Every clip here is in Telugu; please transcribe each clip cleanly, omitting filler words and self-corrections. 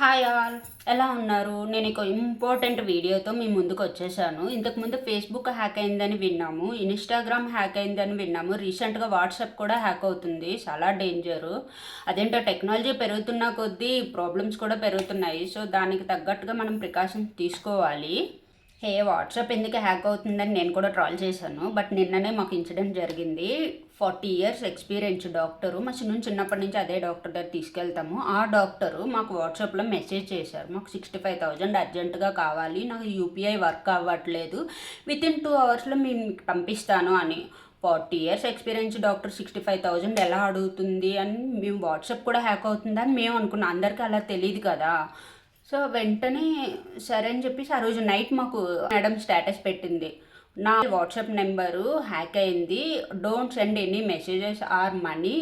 హాయ్ ఆల్, ఎలా ఉన్నారు? నేను ఒక ఇంపార్టెంట్ వీడియోతో మీ ముందుకు వచ్చేసాను. ఇంతకుముందు ఫేస్బుక్ హ్యాక్ అయిందని విన్నాము, ఇన్స్టాగ్రామ్ హ్యాక్ అయిందని విన్నాము, రీసెంట్గా వాట్సాప్ కూడా హ్యాక్ అవుతుంది. చాలా డేంజరు. అదేంటో టెక్నాలజీ పెరుగుతున్న కొద్దీ ప్రాబ్లమ్స్ కూడా పెరుగుతున్నాయి. సో దానికి తగ్గట్టుగా మనం ప్రికాషన్స్ తీసుకోవాలి. వాట్సాప్ ఎందుకు హ్యాక్ అవుతుందని నేను కూడా ట్రాల్ చేశాను. బట్ నిన్ననే మాకు ఇన్సిడెంట్ జరిగింది. 40 ఇయర్స్ ఎక్స్పీరియన్స్ డాక్టరు, మా చిన్నప్పటి నుంచి అదే డాక్టర్ దగ్గర తీసుకెళ్తాము. ఆ డాక్టరు మాకు వాట్సాప్లో మెసేజ్ చేశారు, మాకు 65,000 అర్జెంటుగా కావాలి, నాకు యూపీఐ వర్క్ అవ్వట్లేదు, వితిన్ 2 అవర్స్లో మేము పంపిస్తాను అని. 40 ఇయర్స్ ఎక్స్పీరియన్స్ డాక్టర్ 65,000 ఎలా అడుగుతుంది అని మేము వాట్సాప్ కూడా హ్యాక్ అవుతుందని మేము అనుకున్నాం. అందరికీ అలా తెలియదు కదా. సో వెంటనే సరే అని చెప్పేసి ఆ రోజు నైట్ మాకు మేడం స్టేటస్ పెట్టింది, నా వాట్సాప్ నెంబరు హ్యాక్ అయింది, don't send any messages or money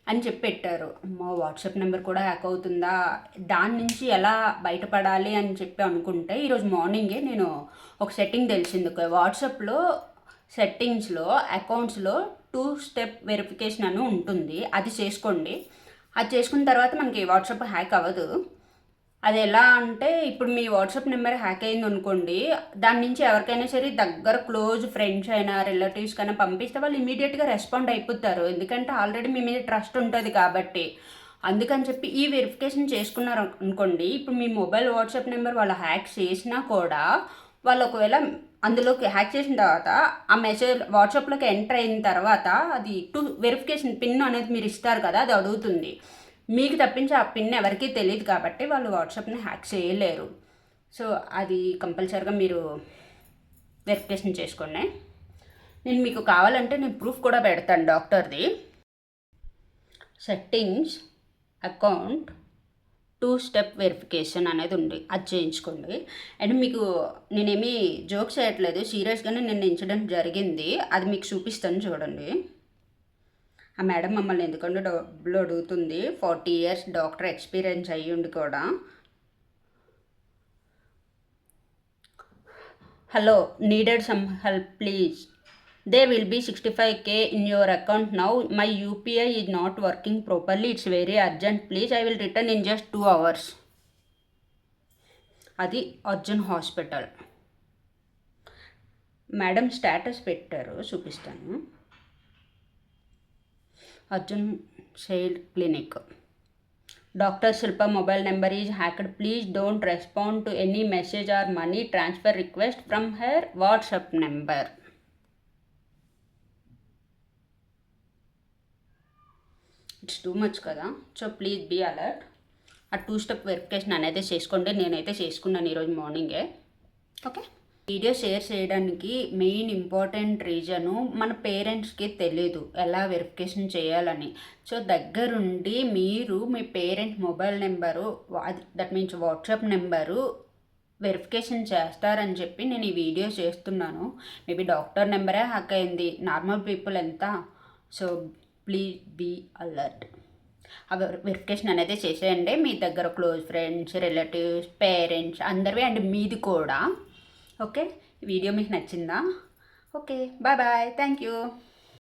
అని చెప్పి పెట్టారు. మా వాట్సాప్ నెంబర్ కూడా హ్యాక్ అవుతుందా, దాని నుంచి ఎలా బయటపడాలి అని చెప్పి అనుకుంటే ఈరోజు మార్నింగే నేను ఒక సెట్టింగ్ తెలిసింది. వాట్సాప్లో సెట్టింగ్స్లో అకౌంట్స్లో 2 స్టెప్ వెరిఫికేషన్ అని ఉంటుంది, అది చేసుకోండి. అది చేసుకున్న తర్వాత మనకి వాట్సాప్ హ్యాక్ అవ్వదు. అది ఎలా అంటే, ఇప్పుడు మీ వాట్సాప్ నెంబర్ హ్యాక్ అయింది అనుకోండి, దాని నుంచి ఎవరికైనా సరే దగ్గర క్లోజ్ ఫ్రెండ్స్ అయినా రిలేటివ్స్ కైనా పంపిస్తే వాళ్ళు ఇమీడియట్గా రెస్పాండ్ అయిపోతారు. ఎందుకంటే ఆల్రెడీ మీ మీద ట్రస్ట్ ఉంటుంది కాబట్టి. అందుకని చెప్పి ఈ వెరిఫికేషన్ చేసుకున్నారు అనుకోండి, ఇప్పుడు మీ మొబైల్ వాట్సాప్ నెంబర్ వాళ్ళు హ్యాక్ చేసినా కూడా వాళ్ళు ఒకవేళ అందులోకి హ్యాక్ చేసిన తర్వాత ఆ మెసేజ్ వాట్సాప్లోకి ఎంటర్ అయిన తర్వాత అది వెరిఫికేషన్ పిన్ అనేది మీరు ఇస్తారు కదా, అది అడుగుతుంది. మీకు తప్పించి ఆ పిన్ ఎవరికీ తెలియదు కాబట్టి వాళ్ళు వాట్సాప్ని హ్యాక్ చేయలేరు. సో అది కంపల్సరీగా మీరు వెరిఫికేషన్ చేసుకోండి. నేను మీకు కావాలంటే నేను ప్రూఫ్ కూడా పెడతాను డాక్టర్ది. సెట్టింగ్స్ అకౌంట్ 2 స్టెప్ వెరిఫికేషన్ అనేది ఉంది, అది చేయించుకోండి. అండ్ మీకు నేనేమి జోక్ చేయట్లేదు, సీరియస్గానే నిన్న ఇన్సిడెంట్ జరిగింది, అది మీకు చూపిస్తాను చూడండి. ఆ మేడం మమ్మల్ని ఎందుకంటే డబ్బులు అడుగుతుంది, 40 ఇయర్స్ డాక్టర్ ఎక్స్పీరియన్స్ అయ్యుండి కూడా. Hello, needed some help please, they will be 65K in your account now, my UPI is not working properly, it's very urgent please, I will return in just 2 hours. అది అర్జున్ హాస్పిటల్. మేడం స్టేటస్ పెట్టారు, చూపిస్తాను. Arjun child clinic. Doctor Shilpa mobile number is hacked, please don't respond to any message or money transfer request from her WhatsApp number. It's too much కదా, సో ప్లీజ్ బీ అలర్ట్. ఆ 2 స్టెప్ వెరిఫికేషన్ అనేది చేసుకోండి. నేనైతే చేసుకున్నాను ఈరోజు మార్నింగే. ఓకే, వీడియో షేర్ చేయడానికి మెయిన్ ఇంపార్టెంట్ రీజను మన పేరెంట్స్కి తెలీదు ఎలా వెరిఫికేషన్ చేయాలని. సో దగ్గరుండి మీరు మీ parent mobile number, that means WhatsApp number verification చేస్తారని చెప్పి నేను ఈ వీడియో చేస్తున్నాను. మేబీ డాక్టర్ నెంబరే హ్యాక్ అయింది, నార్మల్ పీపుల్ ఎంత. So please be alert. ఆ వెరిఫికేషన్ అనేది చేసేయండి. మీ దగ్గర క్లోజ్ ఫ్రెండ్స్, రిలేటివ్స్, పేరెంట్స్ అందరివి అండ్ మీది కూడా. ఓకే, ఈ వీడియో మీకు నచ్చిందా? Okay, bye bye, thank you.